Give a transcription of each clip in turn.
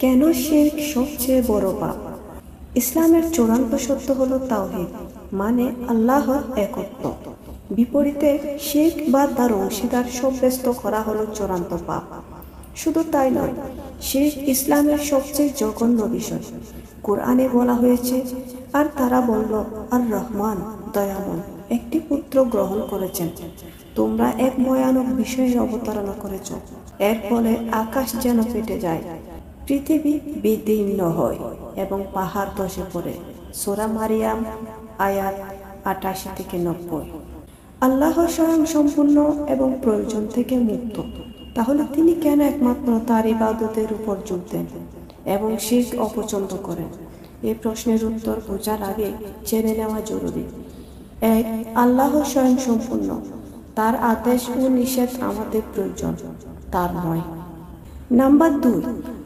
কেন শিরক সবচেয়ে বড় পাপ? ইসলামের চূড়ান্ত সত্য হলো তাওহীদ, মানে আল্লাহর একত্ব। বিপরীতে শিরক বা তার অংশীদার সাব্যস্ত করা হলো চূড়ান্ত পাপ। শুধু তাই নয়, শিরক ইসলামের সবচেয়ে জঘন্য বিষয়। কোরআনে বলা হয়েছে, আর তারা বলল, আর রহমান দয়াময় একটি পুত্র গ্রহণ করেছেন। তোমরা এক ভয়ানক বিষয়ের অবতারণা করেছ। এর ফলে আকাশ যেন ফেটে যায়, পৃথিবী বিদীর্ণ হয় এবং পাহাড় ধসে পড়ে। সূরা মারিয়াম আয়াত 88-90। আল্লাহ স্বয়ং সম্পূর্ণ এবং প্রয়োজন থেকে মুক্ত, তাহলে তিনি কেন একমাত্র তার ইবাদতের উপর জোর দেন এবং শিরক অপছন্দ করেন? এই প্রশ্নের উত্তর বোঝার আগে জেনে নেওয়া জরুরি। এক, আল্লাহ স্বয়ং সম্পূর্ণ, তার আদেশ ও নিষেধ আমাদের প্রয়োজন, তার নয়। নাম্বার 2,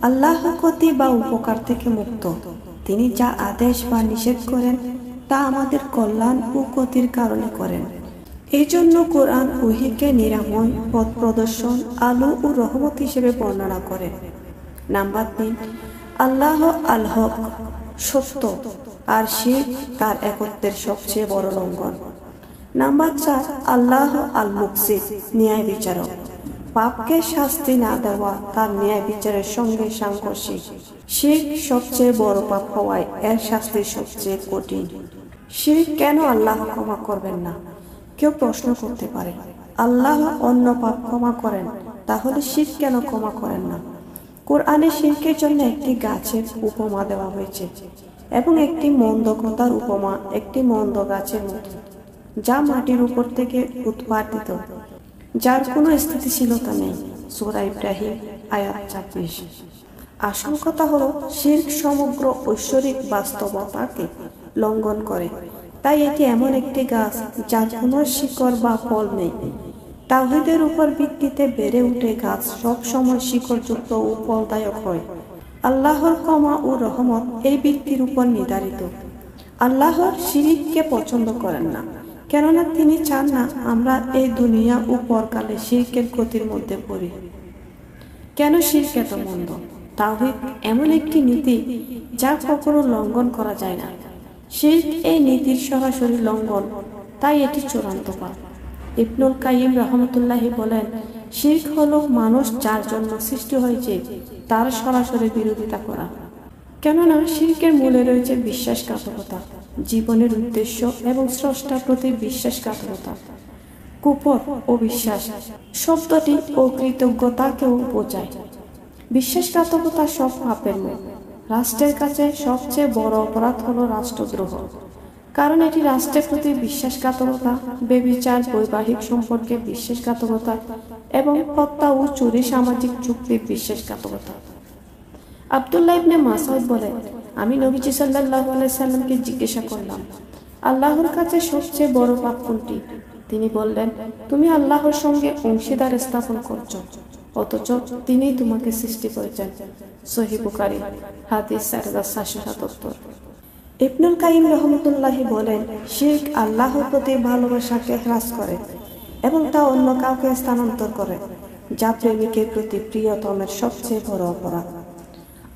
আল্লাহ ক্ষতি বা উপকার থেকে মুক্ত। তিনি যা আদেশ বা নিষেধ করেন তা আমাদের কল্যাণ ও ক্ষতির কারণে করেন। এই জন্য কোরআন ওহীকে নিরাময়, পথ প্রদর্শন, আলো ও রহমত হিসেবে বর্ণনা করেন। নাম্বার 3, আল্লাহ আল হক, সত্য, আর শিরক তার একত্বের সবচেয়ে বড় লঙ্ঘন। নাম্বার 4, আল্লাহ আল মুকসিত, ন্যায় বিচারক। পাপকে শাস্তি না দেওয়া তার ন্যায় বিচারের সঙ্গে সাংঘর্ষিক। শিরক সবচেয়ে বড় পাপ হওয়ায় এর শাস্তি সবচেয়ে কঠিন। শিরক কেন আল্লাহ ক্ষমা করবেন না? কেউ প্রশ্ন করতে পারে, আল্লাহ অন্য পাপ ক্ষমা করেন, তাহলে শিরক কেন ক্ষমা করেন না? কোরআনে শিরকের জন্য একটি গাছের উপমা দেওয়া হয়েছে এবং একটি মন্দ কথার উপমা একটি মন্দ গাছের মতো, যা মাটির উপর থেকে উৎপাদিত, যার কোনো স্থিতিশীলতা নেই। সূরা ইব্রাহিম আয়াত 26। আসল কথা হলো, শিরক সমগ্র ঐশ্বরিক বাস্তবতাকে লঙ্ঘন করে। তাই এটি এমন একটি গাছ যার কোনো শিকড় বা ফল নেই। তাওহীদের উপর ভিত্তিতে বেড়ে উঠে গাছ সব সময় শিকড়যুক্ত ও ফলদায়ক হয়। আল্লাহর ক্ষমা ও রহমত এই ভিত্তির উপর নির্ধারিত। আল্লাহ শিরককে পছন্দ করেন না, কেননা তিনি চান না আমরা এই দুনিয়া ও পরকালে শিরকের ক্ষতির মধ্যে পড়ি। কেন শিরক এত মন্দ? তাওহীদ এমন একটি নীতি যা কখনো লঙ্ঘন করা যায় না। শিরক এই নীতির সরাসরি লঙ্ঘন, তাই এটি চূড়ান্ত পাপ। ইবনুল কাইয়িম রাহমাতুল্লাহি বলেন, শিরক হলো মানুষ যার জন্য সৃষ্টি হয়েছে তার সরাসরি বিরোধিতা করা। কেননা শিরকের মূলে রয়েছে বিশ্বাসঘাতকতা, জীবনের উদ্দেশ্য এবং স্রষ্টার প্রতি বিশ্বাসঘাতকতা। কুফর ও বিশ্বাস শব্দটি অকৃতজ্ঞতাকেও বোঝায়। বিশ্বাসঘাতকতা সব পাপের মূল। রাষ্ট্রের কাছে সবচেয়ে বড় অপরাধ হলো রাষ্ট্রদ্রোহ, কারণ এটি রাষ্ট্রের প্রতি বিশ্বাসঘাতকতা, ব্যভিচার, বৈবাহিক সম্পর্কে বিশ্বাসঘাতকতা এবং হত্যা ও চুরি সামাজিক চুক্তির বিশ্বাসঘাতকতা। আব্দুল্লাহ ইবনে মাসউদ বলেন, আমি নবীজি সাল্লাল্লাহু আলাইহি সাল্লামকে জিজ্ঞাসা করলাম, আল্লাহর কাছে সবচেয়ে বড় পাপ কোনটি? তিনি বললেন, তুমি আল্লাহর সঙ্গে অংশীদার স্থাপন করছো, অথচ তিনিই তোমাকে সৃষ্টি করেছেন। সহিহ বুখারী হাদিস 4777। ইবনুল কাইয়িম রাহমাতুল্লাহি বলেন, শিরক আল্লাহর প্রতি ভালোবাসাকে হ্রাস করে এবং তা অন্য কাউকে স্থানান্তর করে, যা প্রেমিকের প্রতি প্রিয়তমের সবচেয়ে বড় অপরাধ।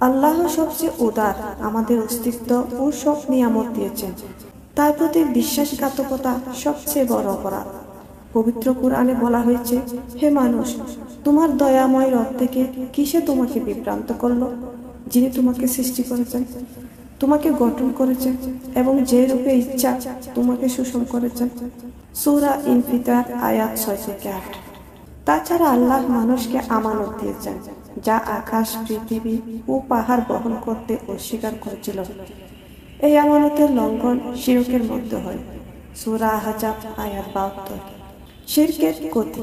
আল্লাহ সবচেয়ে উদার, আমাদের অস্তিত্ব ও সব নিয়ামত দিয়েছেন, তার প্রতি বিশ্বাসঘাতকতা সবচেয়ে বড় অপরাধ। পবিত্র কোরআনে বলা হয়েছে, হে মানুষ, তোমার দয়াময় রব থেকে কিসে তোমাকে বিভ্রান্ত করলো? যিনি তোমাকে সৃষ্টি করেছেন, তোমাকে গঠন করেছেন এবং যে রূপে ইচ্ছা তোমাকে সুষম করেছেন। সূরা ইনফিতার আয়াত 6-8। তাছাড়া আল্লাহ মানুষকে আমানত দিয়েছেন, যা আকাশ, পৃথিবী ও পাহাড় বহন করতে অস্বীকার করেছিল। এই আমানতের লঙ্ঘন শিরকের মধ্যে হয়। সূরা আহজাব আয়াত 72। শিরকের ক্ষতি।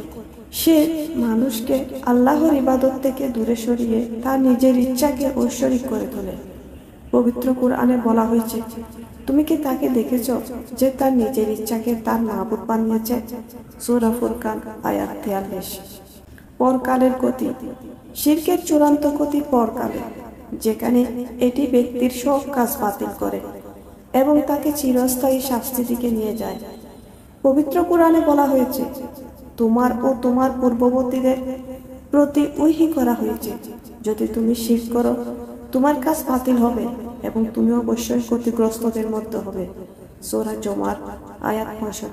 শিরক মানুষকে আল্লাহর ইবাদত থেকে দূরে সরিয়ে তার নিজের ইচ্ছাকে ঐশ্বরিক করে তোলে। পবিত্র কোরআনে বলা হয়েছে, তুমি কি তাকে দেখেছ যে তার নিজের ইচ্ছাকে তার মাবুদ বানিয়েছে? সূরা ফুরকান আয়াত 43। পরকালের ক্ষতি। শিরকের চূড়ান্ত ক্ষতি পরকালে, যেখানে এটি ব্যক্তির সব কাজ বাতিল করে এবং তাকে চিরস্থায়ী শাস্তির দিকে নিয়ে যায়। পবিত্র কোরআনে বলা হয়েছে, তোমার ও তোমার পূর্ববর্তীদের প্রতি ওহী করা হয়েছে, যদি তুমি শিরক করো তোমার কাজ বাতিল হবে এবং তুমি অবশ্যই ক্ষতিগ্রস্তদের মধ্যে হবে। সূরা জুমার আয়াত 65।